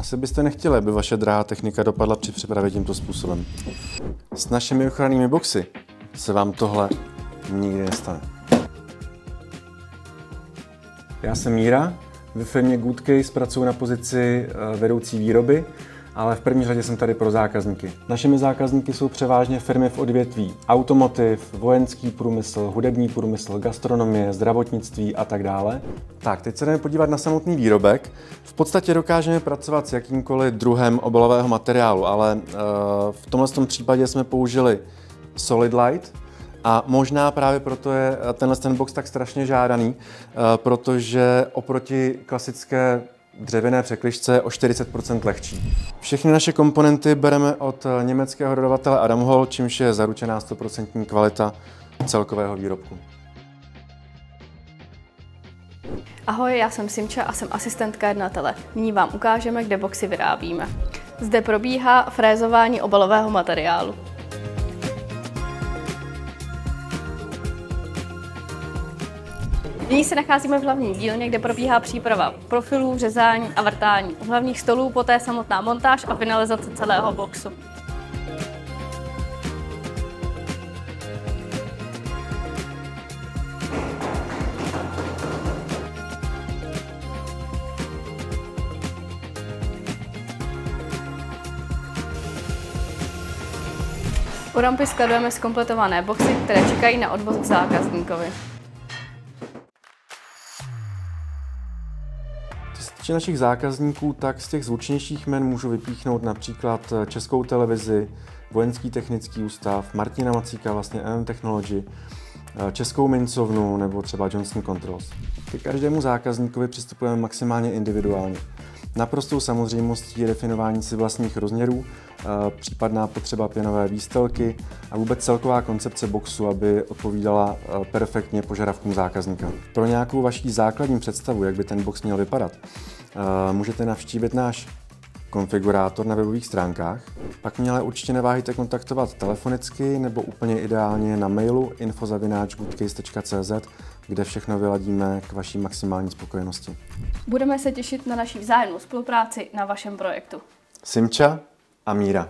Asi byste nechtěli, aby vaše drahá technika dopadla při přepravě tímto způsobem. S našimi ochrannými boxy se vám tohle nikdy nestane. Já jsem Míra, ve firmě Goodcase pracuji na pozici vedoucí výroby, ale v první řadě jsem tady pro zákazníky. Našimi zákazníky jsou převážně firmy v odvětví automotiv, vojenský průmysl, hudební průmysl, gastronomie, zdravotnictví a tak dále. Tak, teď se jdeme podívat na samotný výrobek. V podstatě dokážeme pracovat s jakýmkoliv druhem obalového materiálu, ale v tomhle případě jsme použili Solid Light. A možná právě proto je ten box tak strašně žádaný, protože oproti klasické dřevěné překližce je o 40% lehčí. Všechny naše komponenty bereme od německého dodavatele Adam Hall, čímž je zaručená 100% kvalita celkového výrobku. Ahoj, já jsem Simča a jsem asistentka jednatele. Nyní vám ukážeme, kde boxy vyrábíme. Zde probíhá frézování obalového materiálu. Nyní se nacházíme v hlavní dílně, kde probíhá příprava profilů, řezání a vrtání. U hlavních stolů poté samotná montáž a finalizace celého boxu. U rampy skladujeme zkompletované boxy, které čekají na odvoz k zákazníkovi. Co se týče našich zákazníků, tak z těch zvučnějších jmen můžu vypíchnout například Českou televizi, Vojenský technický ústav, Martina Macíka, vlastně MM Technology, Českou mincovnu nebo třeba Johnson Controls. Ke každému zákazníkovi přistupujeme maximálně individuálně. Naprostou samozřejmostí je definování si vlastních rozměrů, případná potřeba pěnové výstelky a vůbec celková koncepce boxu, aby odpovídala perfektně požadavkům zákazníka. Pro nějakou vaši základní představu, jak by ten box měl vypadat, můžete navštívit náš konfigurátor na webových stránkách. Pak mě ale určitě neváhejte kontaktovat telefonicky nebo úplně ideálně na mailu info@goodcase.cz, kde všechno vyladíme k vaší maximální spokojenosti. Budeme se těšit na naši vzájemnou spolupráci na vašem projektu. Simča a Míra.